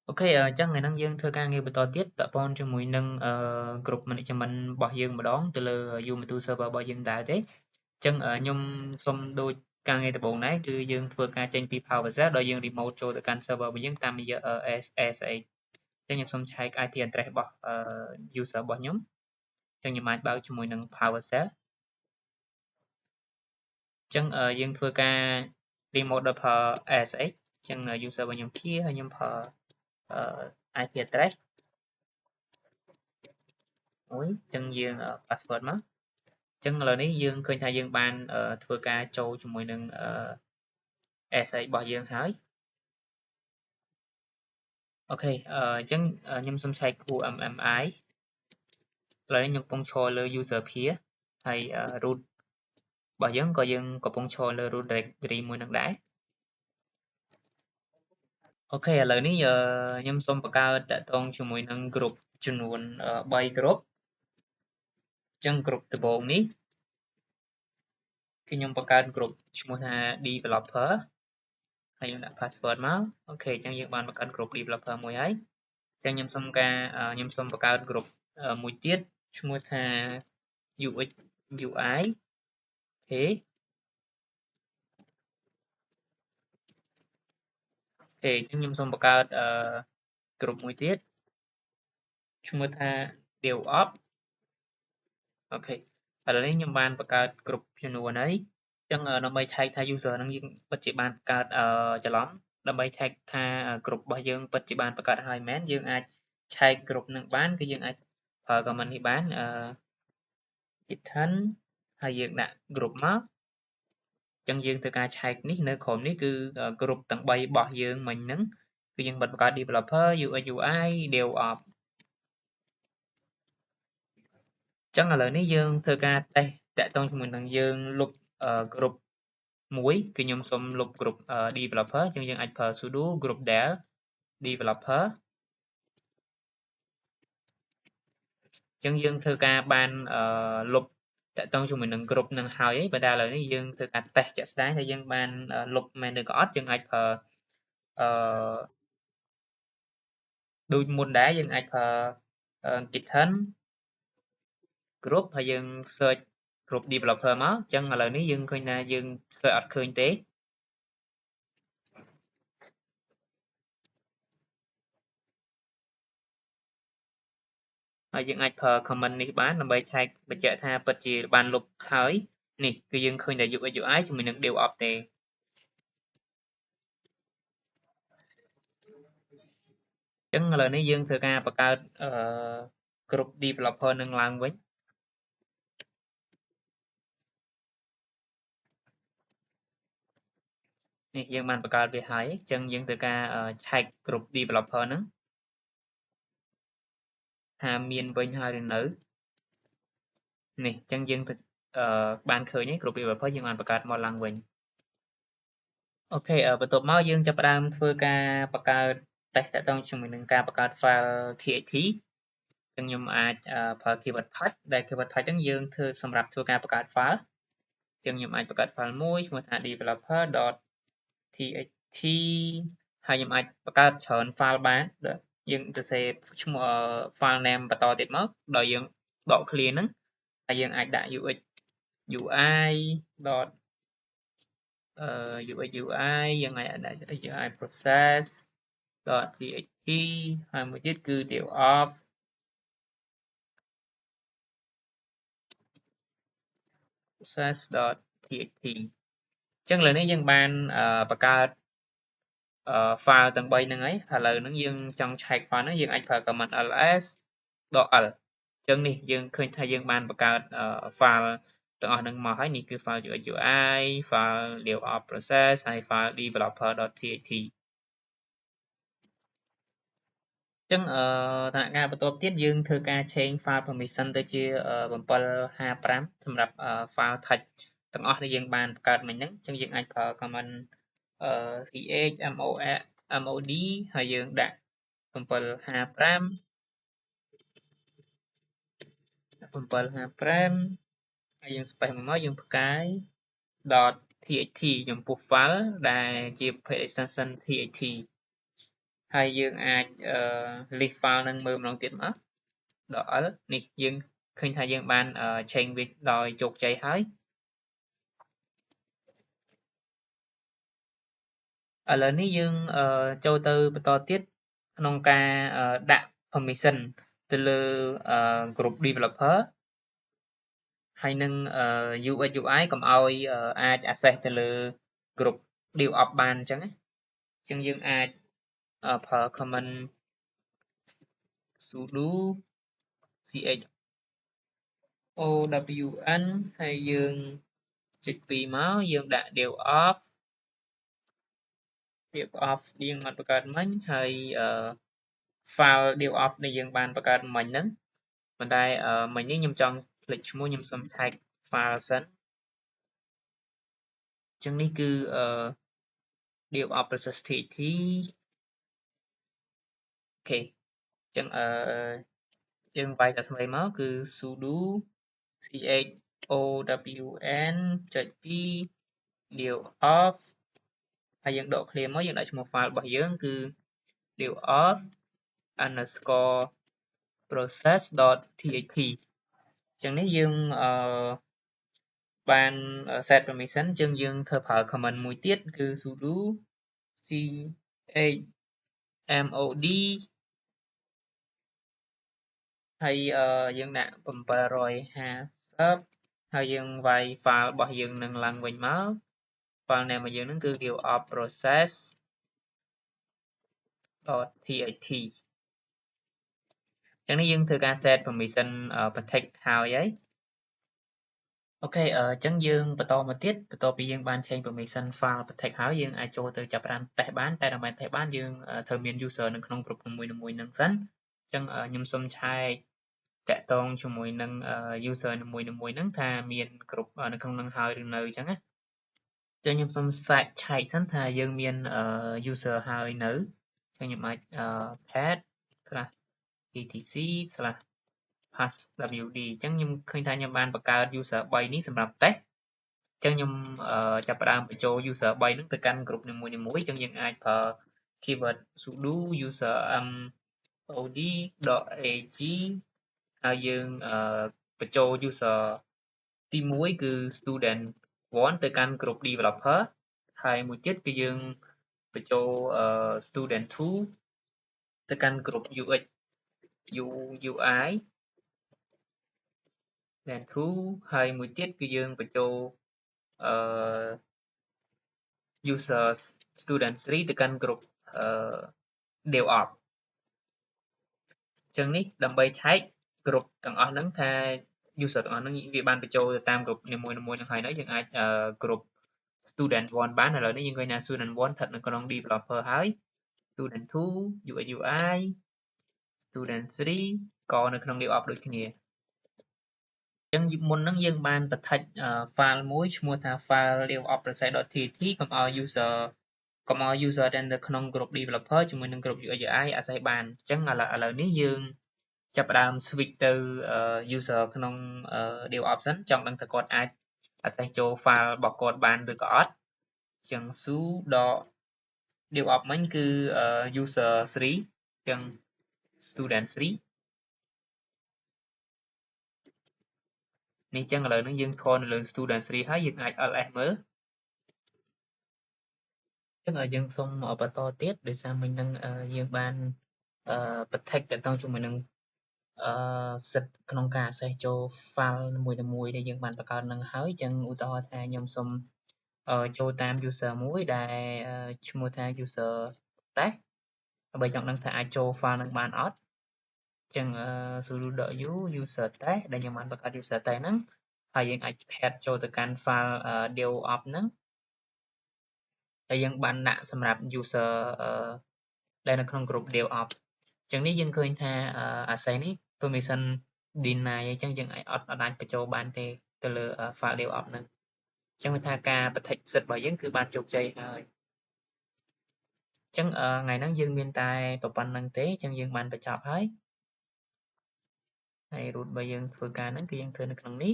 Ok, chắc ngày năng dương thưa ca ngheបន្តទៀតតពនជាមួយនឹង group management របស់យើងម្ដងទៅលើ Ubuntu server របស់យើងដែរទេអញ្ចឹងខ្ញុំសូមដូចការងារដំបូងដែរគឺយើងធ្វើការចេញពី PowerShell ដោយយើង remote ចូលទៅកាន់ server របស់យើងតាមរយៈ SSH អញ្ចឹងខ្ញុំសូមឆែក IP address របស់user របស់ខ្ញុំអញ្ចឹងខ្ញុំអាចបើកជាមួយនឹង PowerShell អញ្ចឹងយើងធ្វើការ remote ដោយប្រើ SSH អញ្ចឹង user របស់ខ្ញុំ clear ហើយខ្ញុំប្រើ IP address មួយអញ្ចឹងយើង password មកអញ្ចឹងឥឡូវនេះយើងឃើញថាយើងបានធ្វើការចូលជាមួយនឹង SA របស់យើងហើយអូខេអញ្ចឹងខ្ញុំសូមឆែក UMMI ឥឡូវនេះខ្ញុំកំពុងឈរលើ user peer ហើយ root របស់យើងក៏យើងកំពុងឈរលើ root directory មួយនឹងដែរអូខេឥឡូវនេះខ្ញុំសូមបង្កើតតាក់ទងជាមួយនឹង group ចំនួន3 group អញ្ចឹង group ដំបូងនេះគឺខ្ញុំបង្កើត group ឈ្មោះថា developer ហើយខ្ញុំដាក់ password មកអូខេអញ្ចឹងយើងបានបង្កើត group developer មួយហើយអញ្ចឹងខ្ញុំសូមបង្កើត group មួយទៀតឈ្មោះថា UX UI អូខេអញ្ចឹងខ្ញុំសូមបង្កើតgroup មួយទៀតឈ្មោះថា DevOps អូខេឥឡូវនេះខ្ញុំបានបង្កើត group ចំនួនហើយអញ្ចឹងដើម្បីឆែកថា user ហ្នឹងយើងពិតជាបានបង្កើតច្រឡំដើម្បីឆែកថា group របស់យើងពិតជាបានបង្កើតហើយមែនយើងអាចឆែក group ហ្នឹងបានគឺយើងអាចប្រើ comment នេះបានPython ហើយយើងដាក់ group មកអញ្ចឹងយើងធ្វើការឆែកនេះនៅក្រោមនេះគឺ group ទាំង3របស់យើងមិញហ្នឹងគឺយើងបានបង្កើត developer UX UI DevOps អញ្ចឹងឥឡូវនេះយើងធ្វើការតេស្តតាក់ទងជាមួយនឹងយើងលុបgroup មួយគឺខ្ញុំសូមលុប group developer អញ្ចឹងយើងអាចប្រើ sudo group del developer អញ្ចឹងយើងធ្វើការបានលុបតាក់ទងជាមួយនឹង group នឹងហើយប៉ុន្តែឥឡូវនេះយើងធ្វើការតេស្តជាក់ស្ដែងថាយើងបានលុបមែនឬក៏អត់យើងអាចប្រើអឺដូចមុនដែរយើងអាចប្រើ Python group ហើយយើង search group developer មកអញ្ចឹងឥឡូវនេះយើងឃើញថាយើង search អត់ឃើញទេហើយយើងអាចប្រើ comment នេះបានដើម្បីឆែកបញ្ជាក់ថាពិតជាបានលុបហើយនេះគឺយើងឃើញតែ UX UI ជាមួយនឹង DevOps ទេអញ្ចឹងឥឡូវនេះយើងធ្វើការបង្កើតgroup developer នឹងឡើងវិញនេះយើងបានបង្កើតវាហើយអញ្ចឹងយើងធ្វើការឆែក group developer ហ្នឹងថាមានវិញហើយឬនៅនេះអញ្ចឹងយើងបានឃើញហើយ group developer យើងបានបង្កើតមកឡើងវិញអូខេបន្ទាប់មកយើងចាប់ផ្ដើមធ្វើការបង្កើតតេស្តតាក់ទងជាមួយនឹងការបង្កើត file TXT អញ្ចឹងខ្ញុំអាចប្រើ keyword touch ដែល keyword touch ហ្នឹងយើងធ្វើសម្រាប់ធ្វើការបង្កើត file អញ្ចឹងខ្ញុំអាចបង្កើត file មួយឈ្មោះថា developer.txt ហើយខ្ញុំអាចបង្កើតច្រើន file បានយើងសរសេរឈ្មោះ file name បន្តទៀតមកដោយយើងដក clear ហ្នឹងហើយយើងអាចដាក់ UX UI UX UI យើងអាចដាក់ UI process .txt ហើយមួយទៀតគឺ DevOps process.txt អញ្ចឹងឥឡូវនេះយើងបានបង្កើតfile ទាំង3ហ្នឹងហើយឥឡូវហ្នឹងយើងចង់ឆែក file ហ្នឹងយើងអាចប្រើ command ls .l អញ្ចឹងនេះយើងឃើញថាយើងបានបង្កើត file ទាំងអស់ហ្នឹងមកហើយនេះគឺ file UX UI file DevOps process ហើយ file developer.txt អញ្ចឹងដំណាក់កាលបន្ទាប់ទៀតយើងធ្វើការ change file permission ទៅជា755សម្រាប់ file text ទាំងអស់ដែលយើងបានបង្កើតមិញហ្នឹងអញ្ចឹងយើងអាចប្រើ command chmod ហើយយើងដាក់755ហើយយើង space មកយើងផ្កាយ .txt ចំពោះ file ដែលជា extension txt ហើយយើងអាច list file នឹងមើលម្ដងទៀតមកដល់ L នេះយើងឃើញថាយើងបាន change វាដោយជោគជ័យហើយឥឡូវនេះយើងចូលទៅបន្តទៀតក្នុងការដាក់ permission ទៅលើ group developer ហើយនឹង UX UI កុំឲ្យអាច access ទៅលើ group DevOps បានអញ្ចឹងណាអញ្ចឹងយើងអាចប្រើ command sudo chown ហើយយើងចុច2មកយើងដាក់ DevOps យើងអត់បង្កើតមិញហើយ file DevOps ដែលយើងបានបង្កើតមិញហ្នឹងប៉ុន្តែមិញនេះខ្ញុំចង់ភ្លេចឈ្មោះខ្ញុំសុំ tag file សិនអញ្ចឹងនេះគឺ DevOps process txt អូខេអញ្ចឹងយើងវាយតែថ្មីមកគឺ sudo chown ចុច2 DevOps ហើយយើងដក clear មកយើងដាក់ឈ្មោះ file របស់យើងគឺ DevOps underscore process.txt អញ្ចឹងនេះយើងបាន set permission អញ្ចឹងយើងធ្វើប្រើ command មួយទៀតគឺ sudo chmod ហើយយើងដាក់750ហើយយើងវាយ file របស់យើងនឹងឡើងវិញមក file name របស់យើងនឹងគឺ DevOps process.txt អញ្ចឹងនេះយើងធ្វើការ set permission protect ហើយអូខេអញ្ចឹងយើងបន្តមកទៀតបន្ទាប់ពីយើងបាន change permission file protect ហើយយើងអាចចូលទៅចាប់ផ្ដើម test បានតែដើម្បី test បានយើងត្រូវមាន user នៅក្នុង group នីមួយៗនឹងសិនអញ្ចឹងខ្ញុំសូមឆែកតាក់ទងជាមួយនឹង user នីមួយៗហ្នឹងថាមាន group នៅក្នុងនឹងហើយឬនៅអញ្ចឹងណាចឹងខ្ញុំសូមឆែកសិនថាយើងមាន user ហើយនៅចឹងខ្ញុំអាច pad/etc/passwd អញ្ចឹងខ្ញុំឃើញថាខ្ញុំបានបង្កើត user 3នេះសម្រាប់ test អញ្ចឹងខ្ញុំចាប់ផ្ដើមបញ្ចូល user 3ហ្នឹងទៅកាន់ group នីមួយៗអញ្ចឹងយើងអាចប្រើ keyword sudo user.mod.ag ហើយយើងបញ្ចូល user ទី1គឺ student 1ទៅកាន់ group developer ហើយមួយទៀតគឺយើងបញ្ចូល student 2ទៅកាន់ group UX UI then 2ហើយមួយទៀតគឺយើងបញ្ចូលuser student 3ទៅកាន់ group DevOps អញ្ចឹងនេះដើម្បីឆែក group ទាំងអស់ហ្នឹងថា user ទាំងអស់ហ្នឹងវាបានបញ្ចូលទៅតាម group នីមួយៗហ្នឹងហើយយើងអាច group student 1បានឥឡូវនេះយើងឃើញថា student 1ស្ថិតនៅក្នុង developer ហើយ student 2 UX UI student 3ក៏នៅក្នុង DevOps ដូចគ្នាអញ្ចឹងមុនហ្នឹងយើងបានបន្ថិច file មួយឈ្មោះថា file DevOps process.txt កុំឲ្យ user ដែលនៅក្នុង group developer ជាមួយនឹង group UX UI access បានអញ្ចឹងឥឡូវនេះយើងចាប់ផ្ដើម switch ទៅ user ក្នុង DevOps សិនចង់ដឹងថាគាត់អាច access ចូល file របស់គាត់បានឬក៏អត់អញ្ចឹង sudo DevOps មិញគឺ user 3អញ្ចឹង student 3នេះចឹងឥឡូវនេះយើងថតនៅលើ student 3ហើយយើងអាច ls មើលចឹងយើងសូមបន្តទៀតដោយសារមិញហ្នឹងយើងបានprotect ទៅជាមួយនឹងសិទ្ធិក្នុងការ access ចូល file មួយៗដែលយើងបានបង្កើតនឹងហើយចឹងឧទាហរណ៍ថាខ្ញុំសូមចូលតាម user មួយដែលឈ្មោះថា user test ដើម្បីចង់ដឹងថាអាចចូល file នឹងបានអត់ចឹងsudo.u user test ដែលខ្ញុំបានបង្កើត user test ហ្នឹងហើយយើងអាច add ចូលទៅកាន់ file DevOps ហ្នឹងដែលយើងបានដាក់សម្រាប់ user ដែលនៅក្នុង group DevOps អញ្ចឹងនេះយើងឃើញថា access នេះ permission deny អញ្ចឹងយើងអត់អាចបញ្ចូលបានទេទៅលើ file DevOps ហ្នឹងអញ្ចឹងវាថាការ protect សិទ្ធិរបស់យើងគឺបានជោគជ័យហើយអញ្ចឹងថ្ងៃហ្នឹងយើងមានតែប៉ុណ្្នឹងទេអញ្ចឹងយើងបានបញ្ចប់ហើយroot របស់យើងធ្វើការហ្នឹងគឺយើងធ្វើនៅក្នុងនេះ